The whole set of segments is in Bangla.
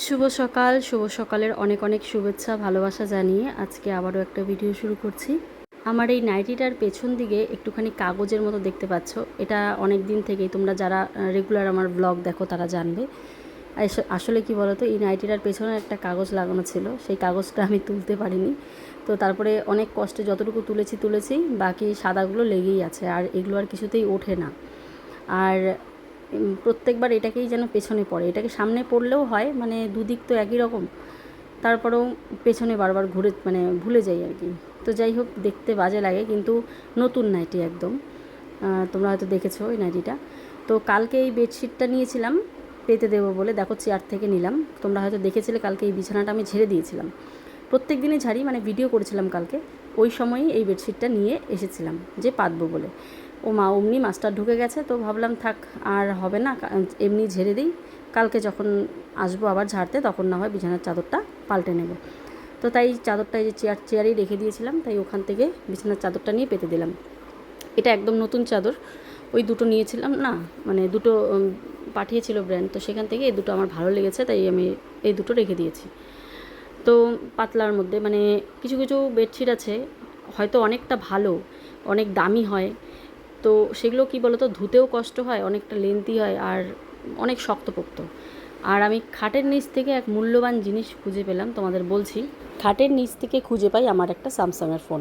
শুভ সকাল, শুভ সকালের অনেক অনেক শুভেচ্ছা ভালোবাসা জানিয়ে আজকে আবারও একটা ভিডিও শুরু করছি। আমার এই নাইটিটার পেছন দিকে একটুখানি কাগজের মতো দেখতে পাচ্ছ। এটা অনেক দিন থেকেই তোমরা যারা রেগুলার আমার ব্লগ দেখো তারা জানবে। আসলে কি বলো তো, এই নাইটিটার পেছনে একটা কাগজ লাগানো ছিল, সেই কাগজটা আমি তুলতে পারিনি। তো তারপরে অনেক কষ্টে যতটুকু তুলেছি, বাকি সাদাগুলো লেগেই আছে, আর এগুলো আর কিছুতেই ওঠে না। আর প্রত্যেকবার এটাকেই যেন পেছনে পড়ে, এটাকে সামনে পড়লেও হয়, মানে দুদিক তো একই রকম, তারপরেও পেছনে বারবার ঘুরে মানে ভুলে যাই আর কি। তো যাই হোক, দেখতে বাজে লাগে, কিন্তু নতুন নাইটি একদম। তোমরা হয়তো দেখেছো এই নাইটিটা। তো কালকে এই বেডশিটটা নিয়েছিলাম পেতে দেবো বলে, দেখো চেয়ার থেকে নিলাম। তোমরা হয়তো দেখেছিলে কালকে এই বিছানাটা আমি ঝেড়ে দিয়েছিলাম, প্রত্যেক দিনই ঝাড়ি, মানে ভিডিও করেছিলাম কালকে, ওই সময়ই এই বেডশিটটা নিয়ে এসেছিলাম যে পাতবো বলে। ও মা অমনি মাস্টার ঢুকে গেছে, তো ভাবলাম থাক আর হবে না, এমনি ঝেড়ে দিই, কালকে যখন আসবো আবার ঝাড়তে তখন না হয় বিছানার চাদরটা পাল্টে নেব। তো তাই চাদরটা এই যে চেয়ারেই রেখে দিয়েছিলাম, তাই ওখান থেকে বিছানার চাদরটা নিয়ে পেতে দিলাম। এটা একদম নতুন চাদর, ওই দুটো নিয়েছিলাম না, মানে দুটো পাঠিয়েছিল ব্র্যান্ড, তো সেখান থেকে এই দুটো আমার ভালো লেগেছে, তাই আমি এই দুটো রেখে দিয়েছি। তো পাতলার মধ্যে মানে কিছু কিছু বেডশিট আছে হয়তো অনেকটা ভালো, অনেক দামি হয়, তো সেগুলো কি বলো তো, ধুতেও কষ্ট হয়, অনেকটা লেন্থি হয়, আর অনেক শক্তপোক্ত। আর আমি খাটের নিচ থেকে এক মূল্যবান জিনিস খুঁজে পেলাম, তোমাদের বলছি। খাটের নিচ থেকে খুঁজে পাই আমার একটা স্যামসাংয়ের ফোন।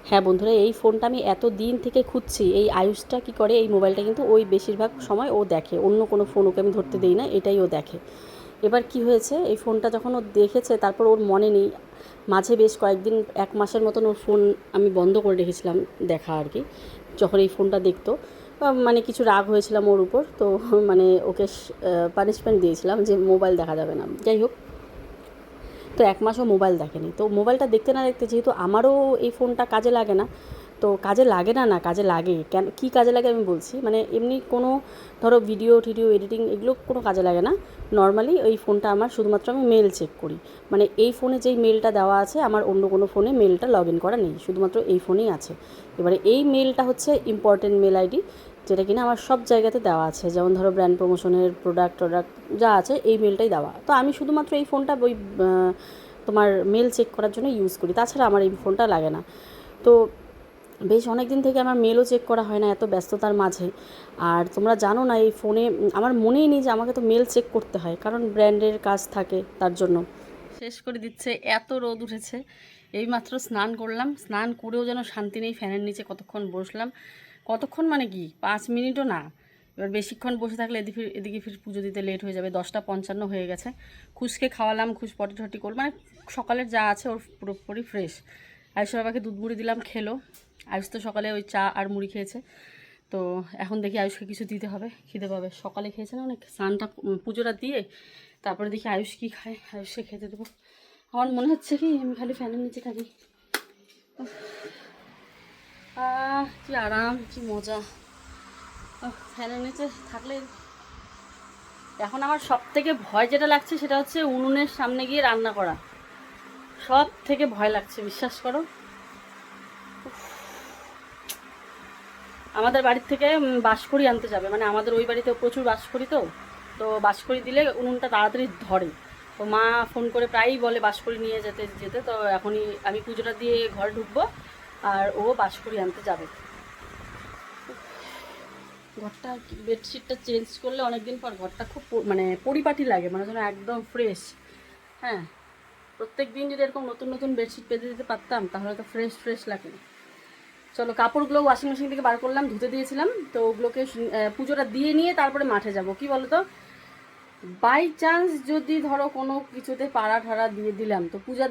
হ্যাঁ বন্ধুরা, এই ফোনটা আমি এত দিন থেকে খুঁজছি। এই আয়ুষটা কি করে, এই মোবাইলটা কিন্তু ওই বেশিরভাগ সময় ও দেখে, অন্য কোনো ফোন ওকে আমি ধরতে দিই না, এটাই ও দেখে। এবার কি হয়েছে, এই ফোনটা যখন ও দেখেছে তারপর ওর মনে নেই, মাঝে বেশ কয়েকদিন 1 মাসের মতন ওর ফোন আমি বন্ধ করে রেখেছিলাম দেখা আর কি, যখন এই ফোনটা দেখতো। মানে কিছু রাগ হয়েছিলাম ওর উপর, তো মানে ওকে পানিশমেন্ট দিয়েছিলাম যে মোবাইল দেখা যাবে না। যাই হোক, তো 1 মাসও মোবাইল দেখেনি। তো মোবাইলটা দেখতে না দেখতে, যেহেতু আমারও এই ফোনটা কাজে লাগে না, তো কাজে লাগে না, না কাজে লাগে কেন, কী কাজে লাগে আমি বলছি। মানে এমনি কোনো ধরো ভিডিও টিডিও এডিটিং এগুলো কোনো কাজে লাগে না। নর্মালি ওই ফোনটা আমার শুধুমাত্র আমি মেল চেক করি, মানে এই ফোনে যেই মেলটা দেওয়া আছে আমার অন্য কোনো ফোনে মেলটা লগ ইন করা নেই, শুধুমাত্র এই ফোনেই আছে। এবারে এই মেলটা হচ্ছে ইম্পর্টেন্ট মেল আইডি, যেটা কিনা আমার সব জায়গাতে দেওয়া আছে, যেমন ধরো ব্র্যান্ড প্রমোশনের প্রোডাক্ট যা আছে এই মেলটাই দেওয়া। তো আমি শুধুমাত্র এই ফোনটা ওই তোমার মেল চেক করার জন্য ইউজ করি, তাছাড়া আমার এই ফোনটা লাগে না। তো বেশ অনেক দিন থেকে আমার মেলও চেক করা হয় না এত ব্যস্ততার মাঝে। আর তোমরা জানো না, এই ফোনে আমার মনেই নেই যে আমাকে তো মেল চেক করতে হয়, কারণ ব্র্যান্ডের কাজ থাকে তার জন্য। শেষ করে দিচ্ছে, এত রোদ উঠেছে। এইমাত্র স্নান করলাম, স্নান করেও যেন শান্তি নেই, ফ্যানের নিচে কতক্ষণ বসলাম, কতক্ষণ মানে কি 5 মিনিটও না। এবার বেশিক্ষণ বসে থাকলে এদিকে ফির পুজো দিতে লেট হয়ে যাবে, 10টা 55 হয়ে গেছে। খুশকে খাওয়ালাম, খুশ পটি টটি করল, মানে সকালের যা আছে ওর পুরোপুরি ফ্রেশ। আয়ুষ বাবাকে দুধ মুড়ি দিলাম, খেলো। আয়ুষ তো সকালে ওই চা আর মুড়ি খেয়েছে। তো এখন দেখি আয়ুষকে কিছু দিতে হবে, খিদে পাবে, সকালে খেয়েছে না অনেক, স্নানটা পুজোটা দিয়ে তারপরে দেখি আয়ুষ কী খায়, আয়ুষকে খেতে দেবো। আমার মনে হচ্ছে কি আমি খালি ফ্যানের নিচে থাকি, কি আরাম, কি মজা ফ্যানের নিচে থাকলে। এখন আমার সব থেকে ভয় যেটা লাগছে সেটা হচ্ছে উনুনের সামনে গিয়ে রান্না করা, সব থেকে ভয় লাগছে, বিশ্বাস করো। আমাদের বাড়ির থেকে বাঁশখড়ি আনতে যাবে, মানে আমাদের ওই বাড়িতে প্রচুর বাঁশখড়ি, তো বাঁশখড়ি দিলে উনুনটা তাড়াতাড়ি ধরে। তো মা ফোন করে প্রায়ই বলে বাঁশখড়ি নিয়ে যেতে যেতে, তো এখনই আমি পুজোটা দিয়ে ঘরে ঢুকবো আর ও বাঁশখড়ি আনতে যাবে। ঘরটা বেডশিটটা চেঞ্জ করলে অনেকদিন পর ঘরটা খুব মানে পরিপাটি লাগে, মানে যেন একদম ফ্রেশ। হ্যাঁ, প্রত্যেক দিন যদি এরকম নতুন নতুন বেডশিট পেতে দিতে পারতাম তাহলে তো ফ্রেশ ফ্রেশ লাগে। চলো, কাপড়গুলো ওয়াশিং মেশিন থেকে বার করলাম, ধুতে দিয়েছিলাম, তো ওগুলোকে পুজোটা দিয়ে নিয়ে তারপরে মাঠে যাব। কি বলো তো, বাই চান্স যদি ধরো কোনো কিছুতে পাড়া ঠাড়া দিয়ে দিলাম, তো পূজা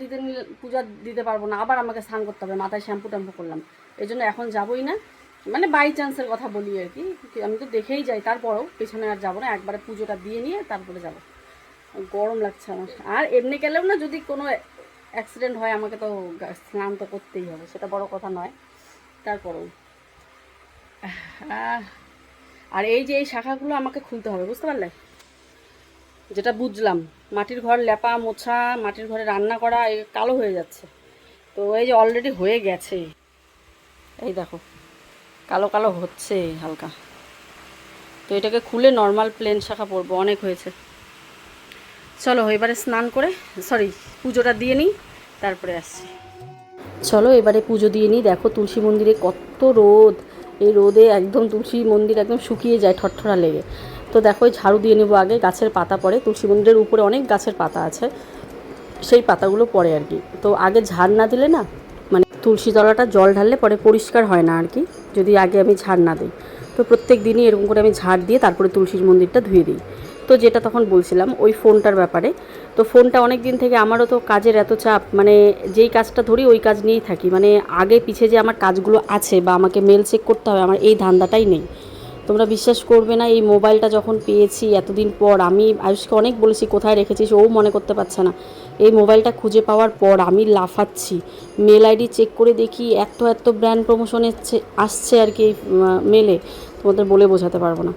দিতে পারবো না, আবার আমাকে স্নান করতে হবে, মাথায় শ্যাম্পু ট্যাম্পু করলাম, এই জন্য এখন যাবোই না। মানে বাই চান্সের কথা বলি আর কি, আমি তো দেখেই যাই, তারপরেও পেছনে আর যাবো না, একবারে পুজোটা দিয়ে নিয়ে তারপরে যাব। গরম লাগছে আমার। আর এমনি গেলেও না, যদি কোনো অ্যাক্সিডেন্ট হয় আমাকে তো স্নান তো করতেই হবে, সেটা বড় কথা নয়, তারপরেও। আর এই যে এই শাখাগুলো আমাকে খুলতে হবে, বুঝতে পারলে, যেটা বুঝলাম। মাটির ঘর লেপা মোছা, মাটির ঘরে রান্না করা, এই কালো হয়ে যাচ্ছে। তো এই যে অলরেডি হয়ে গেছে, এই দেখো কালো কালো হচ্ছে হালকা। তো এটাকে খুলে নর্মাল প্লেন শাখা পরবো, অনেক হয়েছে। চলো এবারে স্নান করে পুজোটা দিয়ে নিই, তারপরে আসছি। চলো এবারে পুজো দিয়ে নিই। দেখো তুলসী মন্দিরে কত রোদ, এই রোদে একদম তুলসী মন্দির একদম শুকিয়ে যায় ঠরঠরা লেগে। তো দেখো ঝাড়ু দিয়ে নেবো আগে, গাছের পাতা পড়ে তুলসী মন্দিরের উপরে, অনেক গাছের পাতা আছে, সেই পাতাগুলো পড়ে আর কি। তো আগে ঝাড় না দিলে না, মানে তুলসী তলাটা জল ঢাললে পরে পরিষ্কার হয় না আর কি, যদি আগে আমি ঝাড় না দিই। তো প্রত্যেক দিনই এরকম করে আমি ঝাড় দিয়ে তারপরে তুলসীর মন্দিরটা ধুয়ে দিই। তো যেটা তখন বলছিলাম ওই ফোনটার ব্যাপারে, তো ফোনটা অনেক দিন থেকে, আমারও তো কাজের এত চাপ, মানে যেই কাজটা ধরি ওই কাজ নিয়েই থাকি, মানে আগে পিছে যে আমার কাজগুলো আছে বা আমাকে মেল চেক করতে হবে, আমার এই ধান্দাটাই নেই। তোমরা বিশ্বাস করবে না, এই মোবাইলটা যখন পেয়েছি এতদিন পর, আমি আয়ুষকে অনেক বলেছি কোথায় রেখেছিস, ও মনে করতে পারছে না। এই মোবাইলটা খুঁজে পাওয়ার পর আমি লাফাচ্ছি, মেল আইডি চেক করে দেখি এত এত ব্র্যান্ড প্রমোশন আসছে আর কি মেলে, তোমাদের বলে বোঝাতে পারবো না।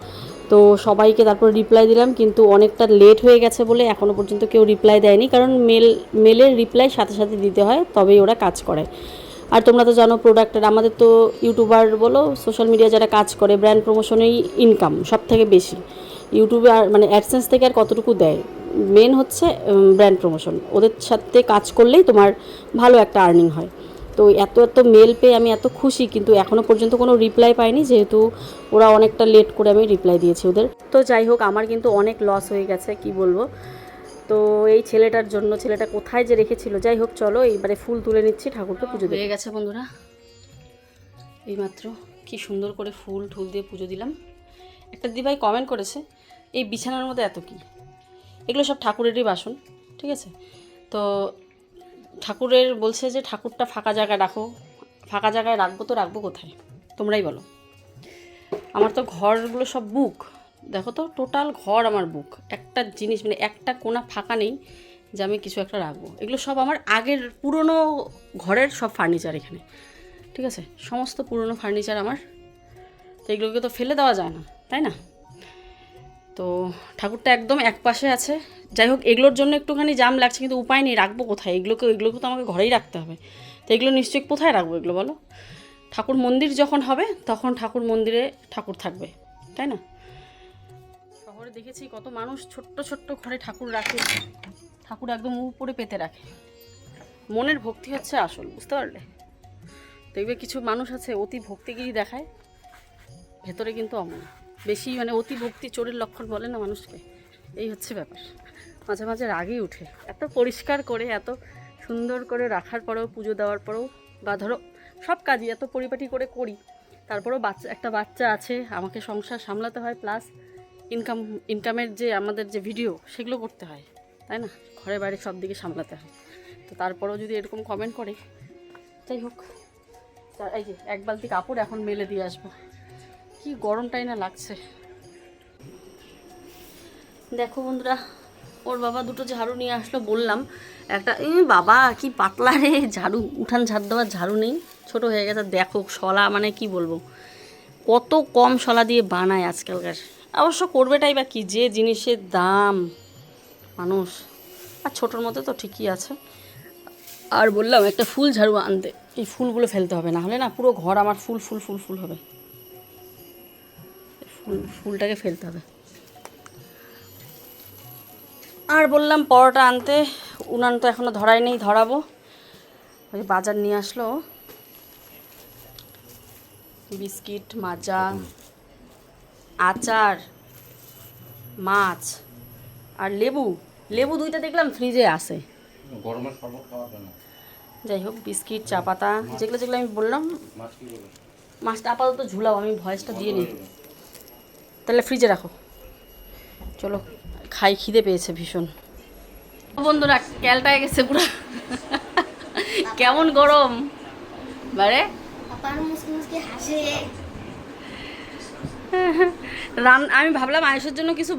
তো সবাইকে তারপর রিপ্লাই দিলাম, কিন্তু অনেকটা লেট হয়ে গেছে বলে এখনও পর্যন্ত কেউ রিপ্লাই দেয়নি, কারণ মেলের রিপ্লাই সাথে সাথে দিতে হয়, তবেই ওরা কাজ করে। আর তোমরা তো জানো প্রোডাক্টের, আমাদের তো ইউটিউবার বলো, সোশ্যাল মিডিয়া যারা কাজ করে, ব্র্যান্ড প্রমোশনেই ইনকাম সব থেকে বেশি। ইউটিউবে আর মানে অ্যাডসেন্স থেকে আর কতটুকু দেয়, মেন হচ্ছে ব্র্যান্ড প্রমোশন, ওদের সাথে কাজ করলেই তোমার ভালো একটা আর্নিং হয়। তো এত এত মেল পেয়ে আমি এত খুশি, কিন্তু এখনও পর্যন্ত কোনো রিপ্লাই পাইনি, যেহেতু ওরা অনেকটা লেট করে আমি রিপ্লাই দিয়েছি ওদের। তো যাই হোক, আমার কিন্তু অনেক লস হয়ে গেছে, কি বলবো। তো এই ছেলেটার জন্য, ছেলেটা কোথায় যে রেখেছিল। যাই হোক চলো এইবারে ফুল তুলে নিচ্ছি, ঠাকুরকে পুজো হয়ে গেছে বন্ধুরা। এইমাত্র কি সুন্দর করে ফুল ঠুল দিয়ে পুজো দিলাম। একটা দিদিভাই কমেন্ট করেছে, এই বিছানার মধ্যে এত কি, এগুলো সব ঠাকুরেরই বাসন, ঠিক আছে। তো ঠাকুরের বলছে যে ঠাকুরটা ফাঁকা জায়গায় রাখো, ফাঁকা জায়গায় রাখবো তো রাখবো কোথায়, তোমরাই বলো। আমার তো ঘরগুলো সব বুক, দেখো তো টোটাল ঘর আমার বুক, একটা জিনিস মানে একটা কোণা ফাঁকা নেই যে আমি কিছু একটা রাখবো। এগুলো সব আমার আগের পুরনো ঘরের সব ফার্নিচার এখানে, ঠিক আছে, সমস্ত পুরনো ফার্নিচার আমার। তো এগুলোকে তো ফেলে দেওয়া যায় না, তাই না। তো ঠাকুরটা একদম এক পাশে আছে। যাই হোক, এগুলোর জন্য একটুখানি জাম লাগছে, কিন্তু উপায় নেই, রাখবো কোথায় এগুলোকে তো আমাকে ঘরেই রাখতে হবে। তো এগুলো নিশ্চয়ই কোথায় রাখবো এগুলো বলো। ঠাকুর মন্দির যখন হবে তখন ঠাকুর মন্দিরে ঠাকুর থাকবে, তাই না। শহরে দেখেছি কত মানুষ ছোট্ট ছোট্ট ঘরে ঠাকুর রাখে, ঠাকুর একদম উপরে পেতে রাখে। মনের ভক্তি হচ্ছে আসল, বুঝতে পারলে। দেখবে কিছু মানুষ আছে অতি ভক্তিগিরি দেখায়, ভেতরে কিন্তু অমন। বেশি মানে অতি ভক্তি চোরের লক্ষণ বলে না মানুষকে, এই হচ্ছে ব্যাপার। মাঝে মাঝে রাগই উঠে, এত পরিষ্কার করে এত সুন্দর করে রাখার পরেও, পুজো দেওয়ার পরেও, বা ধরো সব কাজই এত পরিপাটি করে করি, তারপরেও একটা বাচ্চা আছে, আমাকে সংসার সামলাতে হয়, প্লাস ইনকামের যে আমাদের যে ভিডিও সেগুলো করতে হয়, তাই না, ঘরে বাইরে সব দিকে সামলাতে হয়। তো তারপরেও যদি এরকম কমেন্ট করে, যাই হোক। এই যে এক বালতি কাপড় এখন মেলে দিয়ে আসবো, কি গরমটাই না লাগছে। দেখো বন্ধুরা, ওর বাবা দুটো ঝাড়ু নিয়ে আসলো, বললাম একটা, বাবা কি পাতলা রে ঝাড়ু, উঠান ঝাড় দেওয়ার ঝাড়ু নেই, ছোট হয়ে গেছে। দেখো শলা, মানে কি বলবো, কত কম শলা দিয়ে বানায় আজকালকার। অবশ্য করবেটাই বা কি, যে জিনিসের দাম মানুষ, আর ছোটোর মধ্যে তো ঠিকই আছে। আর বললাম একটা ফুল ঝাড়ু আনতে, এই ফুলগুলো ফেলতে হবে, না হলে না পুরো ঘর আমার ফুল ফুল ফুল ফুল হবে, ফুলটাকে ফেলতে হবে। আর বললাম পরোটা আনতে, উনান তো এখনও ধরাই নেই, ধরাবো। ওই বাজার নিয়ে আসলো, বিস্কিট, মাজা, আচার, মাছ আর লেবু। লেবু দুইটা দেখলাম ফ্রিজে আছে, গরমের শরবত খাওয়ার জন্য। যাই হোক, বিস্কিট, চা পাতা, যেগুলো যেগুলো আমি বললাম। মাছটা আপাতত ঝুলাও, আমি ভয়েসটা দিয়ে নিই, তাহলে ফ্রিজে রাখো। চলো খাই, খিদে পেয়েছে ভীষণ। বন্ধুরা ক্যালটায় গেছে পুরো, কেমন গরম বারে। আমি ভাবলাম আয়ুষের জন্য কিছু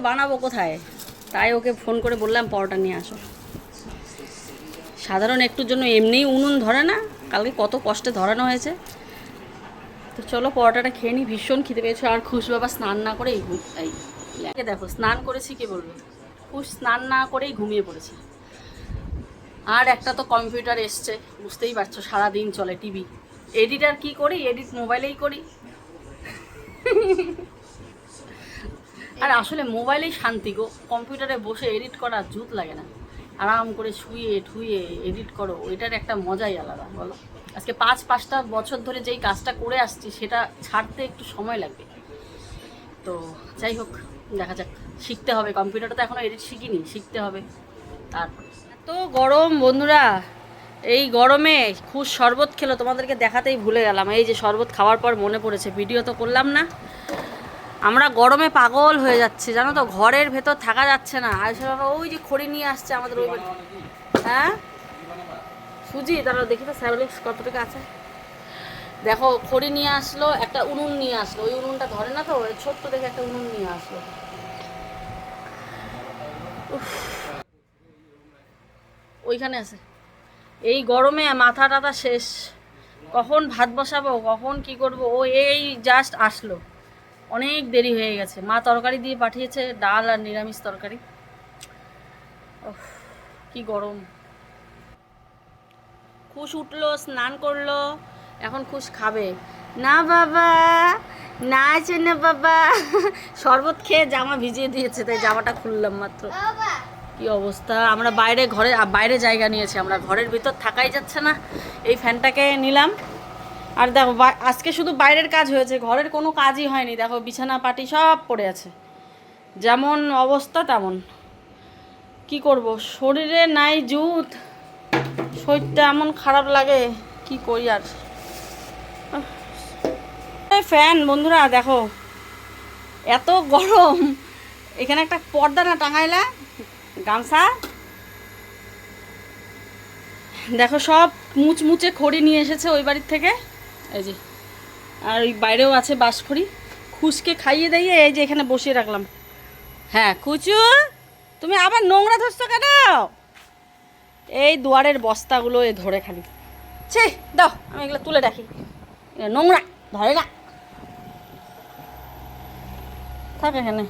বানাবো কোথায়, তাই ওকে ফোন করে বললাম পরোটা নিয়ে আসো। সাধারণ একটুর জন্য এমনিই উনুন ধরে না, কালকে কত কষ্টে ধরানো হয়েছে। তো চলো পরোটাটা খেয়ে নিই, ভীষণ খিদে পেয়েছে। আর খুশ বাবা স্নান না করে এই দেখো স্নান করেছি, কে বলবে, খুশ স্নান না করেই ঘুমিয়ে পড়েছে। আর একটা তো কম্পিউটার এসছে, বুঝতেই পারছো, সারাদিন চলে টিভি। এডিটার কি করি, এডিট মোবাইলেই করি। আর আসলে মোবাইলেই শান্তি গো, কম্পিউটারে বসে এডিট করা জুত লাগে না। আরাম করে শুয়ে ঠুয়ে এডিট করো, ওইটার একটা মজাই আলাদা বলো। আজকে 5-5টা বছর ধরে যেই কাজটা করে আসছি সেটা ছাড়তে একটু সময় লাগবে। তো যাই হোক, দেখা যাক, শিখতে হবে। কম্পিউটারটা তো এখনও এডিট শিখিনি, শিখতে হবে। তারপরে এত গরম বন্ধুরা, এই গরমে খুব শরবত খেলো, তোমাদেরকে দেখাতেই ভুলে গেলাম। এই যে শরবত খাওয়ার পর মনে পড়েছে, ভিডিও তো করলাম না। আমরা গরমে পাগল হয়ে যাচ্ছি জানো তো, ঘরের ভেতর থাকা যাচ্ছে না। আর ওই যে খড়ি নিয়ে আসছে আমাদের ওই বাড়ি। হ্যাঁ সুজি, দাঁড়াও দেখি তো স্যাভেলিক্স কত টাকা আছে। দেখো খড়ি নিয়ে আসলো, একটা উনুন নিয়ে আসলো, ওই উনুনটা ধরে না তো, ওই ছোট্ট দেখে একটা উনুন নিয়ে আসলো। ওইখানে আছে। এই গরমে মাথা টাথা শেষ, কখন ভাত বসাবো, কখন কি করব। ও এই জাস্ট আসলো, অনেক দেরি হয়ে গেছে। মা তরকারি দিয়ে পাঠিয়েছে, ডাল আর নিরামিষ তরকারি। কি গরম। খুশ উঠলো, স্নান করলো, এখন খুশ খাবে না বাবা, না আছে না বাবা। শরবত খেয়ে জামা ভিজিয়ে দিয়েছে, তাই জামাটা খুললাম মাত্র। কি অবস্থা, আমরা বাইরে জায়গা নিয়েছি, আমরা ঘরের ভিতর থাকাই যাচ্ছে না। এই ফ্যানটাকে নিলাম। আর দেখো আজকে শুধু বাইরের কাজ হয়েছে, ঘরের কোনো কাজই হয়নি। দেখো বিছানা পাটি সব পড়ে আছে, যেমন অবস্থা তেমন। কি করব, শরীরে নাই জুত, শরীরটা এমন খারাপ লাগে, কি করি আর। ফ্যান বন্ধুরা দেখো, এত গরম। এখানে একটা পর্দা না টাঙাইলা, গামছা। দেখো সব মুচমুচে খড়ি নিয়ে এসেছে ওই বাড়ির থেকে, এই যে। আর ওই বাইরেও আছে বাঁশখড়ি, খুশকে খাইয়ে দিয়ে এই যে এখানে বসিয়ে রাখলাম। হ্যাঁ খুচু, তুমি আবার নোংরা ধরছো কেন? এই দুয়ারের বস্তাগুলো এ ধরে খালি, ছি দাও, আমি এগুলো তুলে রাখি, নোংরা ধরে না, থাক এখানে।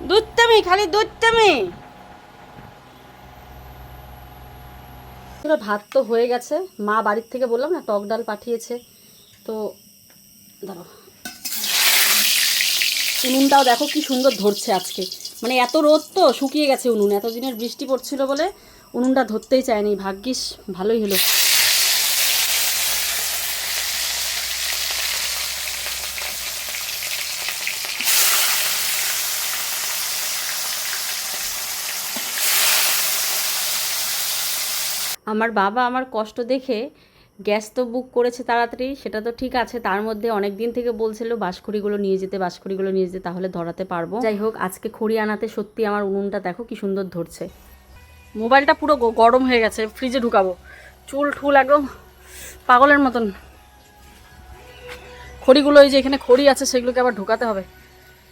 দুধটামি, খালি দুধটামি। ভাত তো হয়ে গেছে, মা বাড়ির থেকে বললাম না টক ডাল পাঠিয়েছে। তো দাঁড়াও, উনুনটাও দেখো কি সুন্দর ধরছে আজকে, মানে এত রোদ তো শুকিয়ে গেছে উনুন, এতদিনের বৃষ্টি পড়ছিল বলে উনুনটা ধরতেই চায়নি, ভাগ্যিস ভালোই হলো। আমার বাবা আমার কষ্ট দেখে গ্যাস তো বুক করেছে তাড়াতাড়ি, সেটা তো ঠিক আছে। তার মধ্যে অনেক দিন থেকে বলছিল বাঁশখড়িগুলো নিয়ে যেতে, বাঁশখড়িগুলো নিয়ে যেতে, তাহলে ধরাতে পারবো। যাই হোক, আজকে খড়ি আনাতে সত্যি আমার উনুনটা দেখো কি সুন্দর ধরছে। মোবাইলটা পুরো গরম হয়ে গেছে, ফ্রিজে ঢুকাবো। চুল ঠুল একদম পাগলের মতন। খড়িগুলো এই যে এখানে খড়ি আছে, সেগুলোকে আবার ঢুকাতে হবে।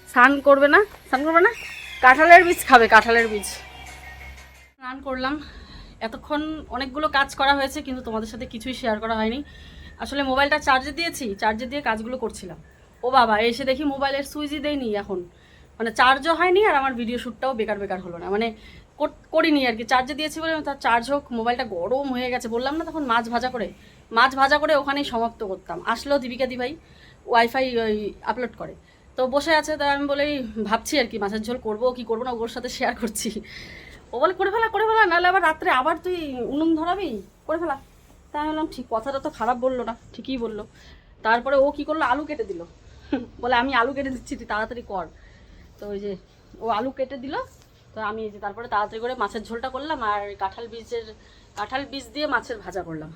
স্নান করবে না, স্নান করবে না, কাঁঠালের বীজ খাবে, কাঁঠালের বীজ। স্নান করলাম, এতক্ষণ অনেকগুলো কাজ করা হয়েছে, কিন্তু তোমাদের সাথে কিছুই শেয়ার করা হয়নি। আসলে মোবাইলটা চার্জে দিয়েছি, চার্জে দিয়ে কাজগুলো করছিলাম। ও বাবা, এসে দেখি মোবাইলের সুইচই দেয়নি এখন, মানে চার্জও হয়নি, আর আমার ভিডিও শ্যুটটাও বেকার হলো না, মানে করিনি আর কি। চার্জে দিয়েছি বলে তার চার্জ হোক, মোবাইলটা গরম হয়ে গেছে। বললাম না তখন মাছ ভাজা করে ওখানেই সমাপ্ত করতাম। আসলো দীপিকা দি ভাই, ওয়াইফাই ওই আপলোড করে, তো বসে আছে। তাই আমি বলেই ভাবছি আর কি, মাছের ঝোল করবো কি করবো না, ওর সাথে শেয়ার করছি। ও বলে করে ফেলা, নাহলে আবার রাত্রে আবার তুই উনুন ধরাবি, করে ফেলা। তাই আমি বললাম ঠিক, কথাটা তো খারাপ বললো না, ঠিকই বললো। তারপরে ও কি করলো, আলু কেটে দিল। বলে আমি আলু কেটে দিচ্ছি, তুই তাড়াতাড়ি কর। তো ওই যে ও আলু কেটে দিল, তো আমি এই যে তারপরে তাড়াতাড়ি করে মাছের ঝোলটা করলাম, আর কাঁঠাল বীজ দিয়ে মাছের ভাজা করলাম।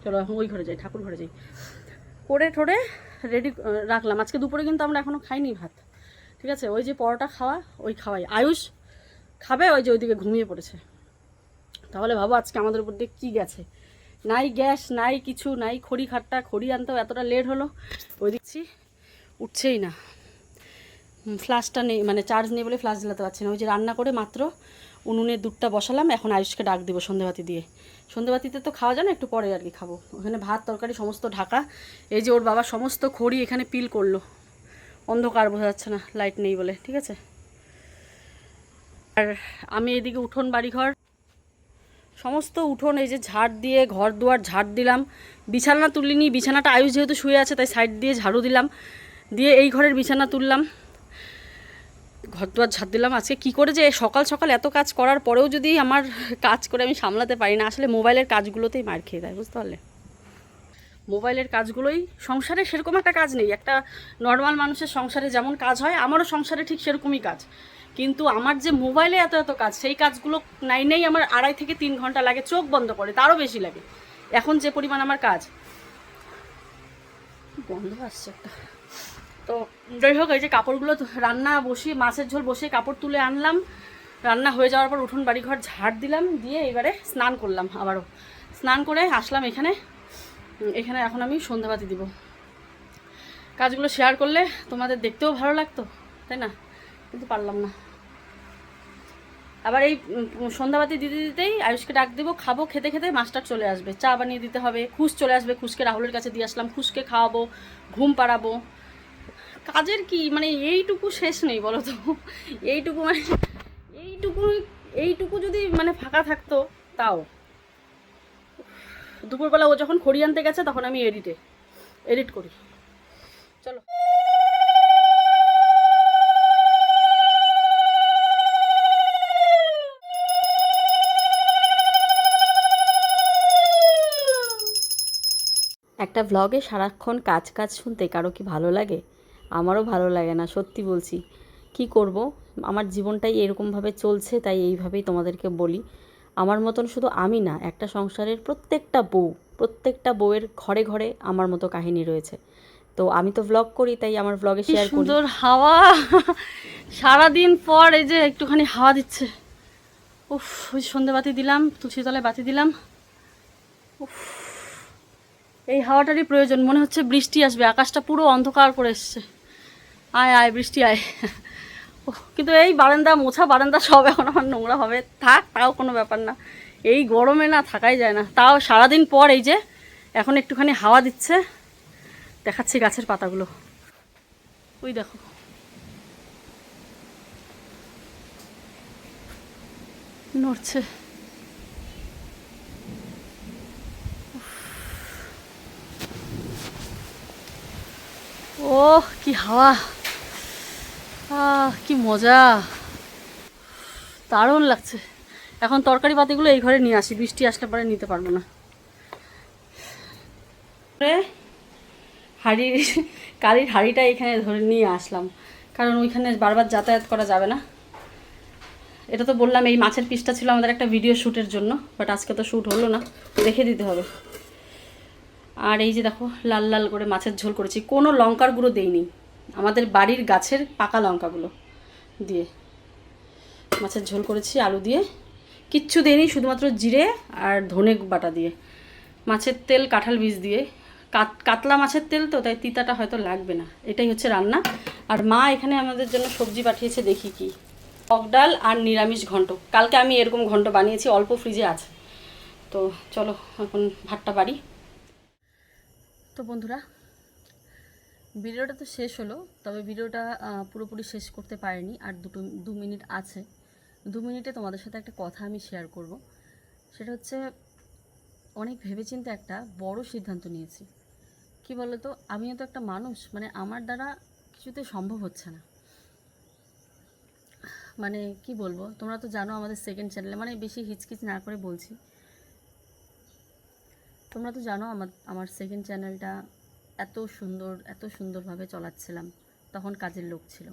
চলো এখন ওই ঘরে যাই, ঠাকুর ঘরে যাই। করে ঠোরে রেডি রাখলাম। আজকে দুপুরে কিন্তু আমরা এখনও খাইনি ভাত, ঠিক আছে। ওই যে পরোটা খাওয়াই আয়ুষ খাবে, ওই যে ওইদিকে ঘুমিয়ে পড়েছে। তাহলে ভাবো আজকে আমাদের উপর দিয়ে কী গেছে, নাই গ্যাস নাই কিছু নাই, খড়ি আনতেও এতটা লেট হলো। ওই দেখছি উঠছেই না, ফ্লাশটা নেই, মানে চার্জ নেই বলে ফ্লাশ জ্বালাতে পারছি না। ওই যে রান্না করে মাত্র উনুনে দুধটা বসালাম, এখন আয়ুষকে ডাক দেবো সন্ধেবাতি দিয়ে। সন্ধেবাতিতে তো খাওয়া যায় না, একটু পরে আর কি খাবো। ওখানে ভাত তরকারি সমস্ত ঢাকা। এই যে ওর বাবা সমস্ত খড়ি এখানে পিল করলো, অন্ধকার বোঝা যাচ্ছে না লাইট নেই বলে, ঠিক আছে। আর আমি এদিকে উঠোন বাড়িঘর সমস্ত উঠোন এই যে ঝাড় দিয়ে, ঘর দুয়ার ঝাড় দিলাম। বিছানা তুলিনি, বিছানাটা আয়ুষ যেহেতু শুয়ে আছে তাই সাইড দিয়ে ঝাড়ু দিলাম, দিয়ে এই ঘরের বিছানা তুললাম। ঘর দুয়ার ঝাড় দিলাম। আজকে কী করে যে সকাল সকাল এত কাজ করার পরেও যদি আমার কাজ করে আমি সামলাতে পারি না, আসলে মোবাইলের কাজগুলোতেই মার খেয়ে দেয়, বুঝতে পারলে? মোবাইলের কাজগুলোই, সংসারে সেরকম একটা কাজ নেই। একটা নর্মাল মানুষের সংসারে যেমন কাজ হয় আমারও সংসারে ঠিক সেরকমই কাজ, কিন্তু আমার যে মোবাইলে এত এত কাজ, সেই কাজগুলো নেই আমার 2.5 থেকে 3 ঘন্টা লাগে, চোখ বন্ধ করে তারও বেশি লাগে এখন যে পরিমাণ আমার কাজ। বন্ধ আসছে একটা। তো যাই হোক, এই যে কাপড়গুলো রান্না বসিয়ে, মাছের ঝোল বসিয়ে কাপড় তুলে আনলাম, রান্না হয়ে যাওয়ার পর উঠোন বাড়িঘর ঝাড় দিলাম, দিয়ে এবারে স্নান করলাম। আবারও স্নান করে আসলাম এখানে এখন আমি সন্ধ্যাবাতি দিব। কাজগুলো শেয়ার করলে তোমাদের দেখতেও ভালো লাগতো, তাই না? কিন্তু পারলাম না। আবার এই সন্ধ্যাবাতি দিতে দিতেই আয়ুষকে ডাক দেবো, খাবো, খেতে খেতে মাস্টার চলে আসবে, চা বানিয়ে দিতে হবে, খুশ চলে আসবে, খুশকে রাহুলের কাছে দিয়ে আসলাম, খুশকে খাওয়াবো, ঘুম পাড়াবো। কাজের কি মানে এইটুকু শেষ নেই বলো তো? এইটুকু মানে এইটুকু এইটুকু যদি মানে ফাঁকা থাকতো তাও। দুপুরবেলা ও যখন খড়ি আনতে গেছে তখন আমি এডিট করি। চলো। একটা ভ্লগে সারাক্ষণ কাজ কাজ শুনতে কারো কি ভালো লাগে? আমারও ভালো লাগে না, সত্যি বলছি। কি করব, আমার জীবনটাই এরকমভাবে চলছে, তাই এইভাবেই তোমাদেরকে বলি। আমার মতন শুধু আমি না, একটা সংসারের প্রত্যেকটা বউয়ের ঘরে ঘরে আমার মতো কাহিনী রয়েছে। তো আমি তো ভ্লগ করি, তাই আমার ভ্লগে শেয়ার করি। সুন্দর হাওয়া, সারাদিন পর এই যে একটুখানি হাওয়া দিচ্ছে। উফ, ওই সন্ধেবাতি দিলাম, তুলসীতলায় বাতি দিলাম। উফ, এই হাওয়াটারই প্রয়োজন। মনে হচ্ছে বৃষ্টি আসবে, আকাশটা পুরো অন্ধকার করে এসছে। আয় আয় বৃষ্টি আয়। কিন্তু এই বারান্দা সব এখন আমার নোংরা হবে, থাক, তাও কোনো ব্যাপার না। এই গরমে না থাকাই যায় না। তাও সারাদিন পর এই যে এখন একটুখানি হাওয়া দিচ্ছে, দেখাচ্ছি গাছের পাতাগুলো, ওই দেখো। নড়ছে। ওহ কি হাওয়া, কি মজা, দারুণ লাগছে। এখন তরকারি পাতিগুলো এই ঘরে নিয়ে আসি, বৃষ্টি আসলে পরে নিতে পারবো না। কালির হাঁড়িটা এখানে ধরে নিয়ে আসলাম, কারণ ওইখানে বারবার যাতায়াত করা যাবে না। এটা তো বললাম এই মাছের পিসটা ছিল আমাদের একটা ভিডিও শ্যুটের জন্য, বাট আজকে তো শ্যুট হলো না, রেখে দিতে হবে। আর এই যে দেখো লাল লাল করে মাছের ঝোল করেছি, কোনো লঙ্কার গুঁড়ো দেইনি, আমাদের বাড়ির গাছের পাকা লঙ্কাগুলো দিয়ে মাছের ঝোল করেছি, আলু দিয়ে, কিচ্ছু দেইনি, শুধুমাত্র জিরে আর ধনে বাটা দিয়ে, মাছের তেল কাঁঠাল বীজ দিয়ে, কাতলা মাছের তেল তো, তাই তিতাটা হয়তো লাগবে না। এটাই হচ্ছে রান্না। আর মা এখানে আমাদের জন্য সবজি পাঠিয়েছে, দেখি কি, টক ডাল আর নিরামিষ ঘন্ট। কালকে আমি এরকম ঘন্ট বানিয়েছি, অল্প ফ্রিজে আছে। তো চলো এখন ভাতটা বাড়ি। তো বন্ধুরা, ভিডিওটা তো শেষ হলো, তবে ভিডিওটা পুরোপুরি শেষ করতে পারিনি, আর 2 মিনিট আছে। 2 মিনিটে তোমাদের সাথে একটা কথা আমি শেয়ার করব। সেটা হচ্ছে, অনেক ভেবেচিন্তে একটা বড় সিদ্ধান্ত নিয়েছি। কি বলো তো, আমিও তো একটা মানুষ, মানে আমার দ্বারা কিছুতে সম্ভব হচ্ছে না। মানে কি বলবো, তোমরা তো জানো আমাদের সেকেন্ড চ্যানেলে, মানে বেশি হিচকিচ না করে বলছি, তোমরা তো জানো আমার সেকেন্ড চ্যানেলটা এত সুন্দরভাবে চালাচ্ছিলাম, তখন কাজের লোক ছিল।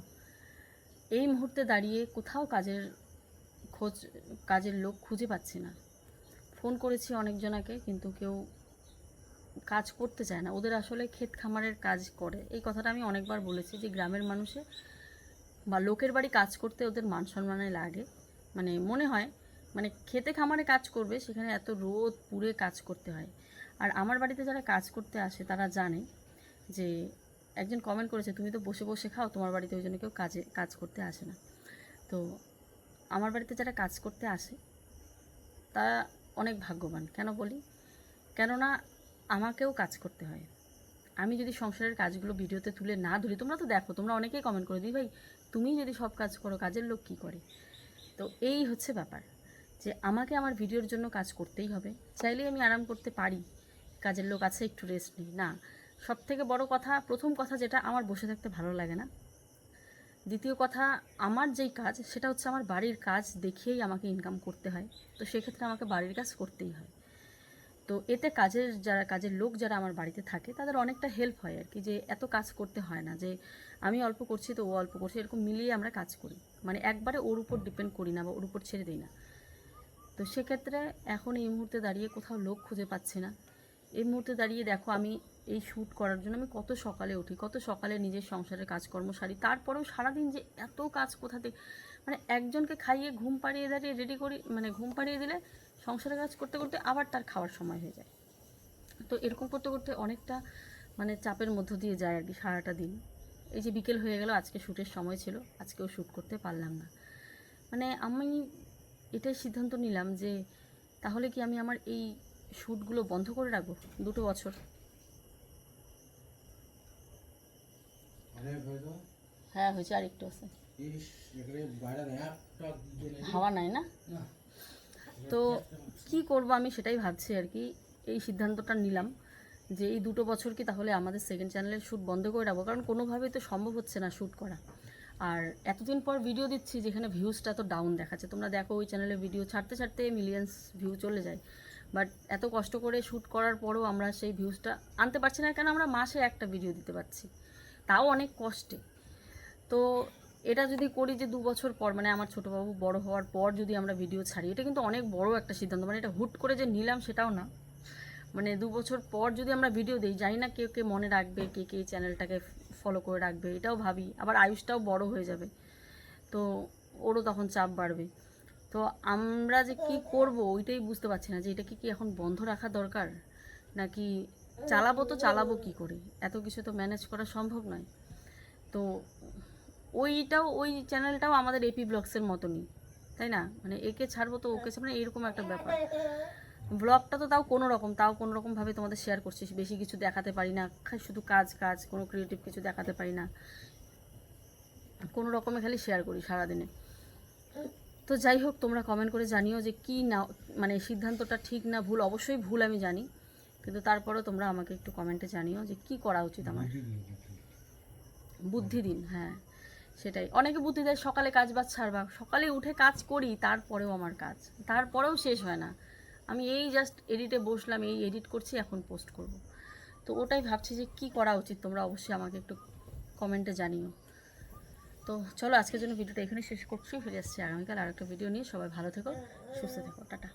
এই মুহূর্তে দাঁড়িয়ে কোথাও কাজের লোক খুঁজে পাচ্ছি না। ফোন করেছি অনেকজনাকে, কিন্তু কেউ কাজ করতে চায় না। ওদের আসলে ক্ষেত খামারের কাজ করে, এই কথাটা আমি অনেকবার বলেছি, যে গ্রামের মানুষে বা লোকের বাড়ি কাজ করতে ওদের মান সম্মানে লাগে, মানে মনে হয় মানে খেতে খামারে কাজ করবে, সেখানে এত রোদ পুড়ে কাজ করতে হয়। আর আমার বাড়িতে যারা কাজ করতে আসে তারা জানে যে, একজন কমেন্ট করেছে, তুমি তো বসে বসে খাও, তোমার বাড়িতে ওই জন্য কেউ কাজ করতে আসে না। তো আমার বাড়িতে যারা কাজ করতে আসে তারা অনেক ভাগ্যবান। কেন বলি, কেননা আমাকেও কাজ করতে হয়। আমি যদি সংসারের কাজগুলো ভিডিওতে তুলে না ধরি, তোমরা তো দেখো, তোমরা অনেকেই কমেন্ট করে দিই, ভাই তুমি যদি সব কাজ করো, কাজের লোক কী করে? তো এই হচ্ছে ব্যাপার, যে আমাকে আমার ভিডিওর জন্য কাজ করতেই হবে। চাইলেই আমি আরাম করতে পারি, কাজের লোক আছে একটু রেস্ট নিই, না। সব থেকে বড় কথা, প্রথম কথা যেটা, আমার বসে থাকতে ভালো লাগে না। দ্বিতীয় কথা, আমার যেই কাজ সেটা হচ্ছে আমার বাড়ির কাজ দেখিয়েই আমাকে ইনকাম করতে হয়, তো সেক্ষেত্রে আমাকে বাড়ির কাজ করতেই হয়। তো এতে কাজের লোক যারা আমার বাড়িতে থাকে তাদের অনেকটা হেল্প হয় আর কি, যে এত কাজ করতে হয় না, যে আমি অল্প করছি তো ও অল্প করছে, এরকম মিলিয়ে আমরা কাজ করি, মানে একবারে ওর উপর ডিপেন্ড করি না বা ওর উপর ছেড়ে দিই না। তো সেক্ষেত্রে এখন এই মুহূর্তে দাঁড়িয়ে কোথাও লোক খুঁজে পাচ্ছি না। এই মুহূর্তে দাঁড়িয়ে দেখো আমি এই শ্যুট করার জন্য আমি কত সকালে উঠি, কত সকালে নিজের সংসারের কাজকর্ম সারি, তারপরেও সারাদিন যে এত কাজ কোথাতে, মানে একজনকে খাইয়ে ঘুম পাড়িয়ে দাঁড়িয়ে রেডি করি, মানে ঘুম পাড়িয়ে দিলে সংসারের কাজ করতে করতে আবার তার খাওয়ার সময় হয়ে যায়। তো এরকম করতে করতে অনেকটা মানে চাপের মধ্য দিয়ে যায় আর কি সারাটা দিন। এই যে বিকেল হয়ে গেল, আজকে শ্যুটের সময় ছিল, আজকেও শ্যুট করতে পারলাম না। মানে আমি এটাই সিদ্ধান্ত নিলাম যে তাহলে কি আমি আমার এই শ্যুটগুলো বন্ধ করে রাখবো 2 বছর। হ্যাঁ হয়েছে, আর একটু আছে, হাওয়া নাই না। তো কি করব আমি সেটাই ভাবছি আর কি। এই সিদ্ধান্তটা নিলাম যে এই 2 বছর কি তাহলে আমাদের সেকেন্ড চ্যানেলের শ্যুট বন্ধ করে রাখবো, কারণ কোনোভাবেই তো সম্ভব হচ্ছে না শ্যুট করা। আর এতদিন পর ভিডিও দিচ্ছি যেখানে ভিউজটা তো ডাউন দেখাচ্ছে, তোমরা দেখো ওই চ্যানেলে ভিডিও ছাড়তে ছাড়তে মিলিয়ন্স ভিউ চলে যায়, বাট এত কষ্ট করে শ্যুট করার পরেও আমরা সেই ভিউজটা আনতে পারছি না, কেন আমরা মাসে একটা ভিডিও দিতে পারছি, তাও অনেক কষ্টে। তো এটা যদি করি যে 2 বছর পর, মানে আমার ছোটো বাবু বড় হওয়ার পর যদি আমরা ভিডিও ছাড়ি, এটা কিন্তু অনেক বড় একটা সিদ্ধান্ত, মানে এটা হুট করে যে নিলাম সেটাও না। মানে 2 বছর পর যদি আমরা ভিডিও দিই, জানি না কে কে মনে রাখবে, কে কে এই চ্যানেলটাকে ফলো করে রাখবে, এটাও ভাবি। আবার আয়ুষটাও বড় হয়ে যাবে, তো ওরও তখন চাপ বাড়বে। তো আমরা যে কি করব ওইটাই বুঝতে পারছি না, যে এটা কি এখন বন্ধ রাখা দরকার, নাকি চালাবো, তো চালাবো কি করে, এত কিছু তো ম্যানেজ করা সম্ভব নয়। তো ওই চ্যানেলটাও আমাদের এপি ব্লগসের মতনই, তাই না? মানে একে ছাড়বো তো ওকে ছাড়বো না, এরকম একটা ব্যাপার। ব্লগটা তো তাও কোনো রকমভাবে তোমাদের শেয়ার করছি, বেশি কিছু দেখাতে পারি না, শুধু কাজ কাজ, কোনো ক্রিয়েটিভ কিছু দেখাতে পারি না, কোনো রকমে খালি শেয়ার করি সারাদিনে। তো যাই হোক, তোমরা কমেন্ট করে জানিও যে কি না, মানে সিদ্ধান্তটা ঠিক না ভুল। অবশ্যই ভুল আমি জানি, কিন্তু তারপরেও তোমরা আমাকে একটু কমেন্টে জানিও যে কি করা উচিত আমার। বুদ্ধি দিন, হ্যাঁ সেটাই। অনেকে বুদ্ধি দেয় সকালে কাজ বাজ ছাড়বা, সকালে উঠে কাজ করি, তারপরেও আমার কাজ, তারপরেও শেষ হয় না। আমি এই জাস্ট এডিটে বসলাম, এই এডিট করছি, এখন পোস্ট করব। তো ওটাই ভাবছি যে কি করা উচিত, তোমরা অবশ্যই আমাকে একটু কমেন্টে জানিও। তো চলো, আজকের জন্য ভিডিওটা এখানে শেষ করছি, ফিরে আসছি আগামীকাল আর একটা ভিডিও নিয়ে। সবাই ভালো থেকো, সুস্থ থেকো, টাটা।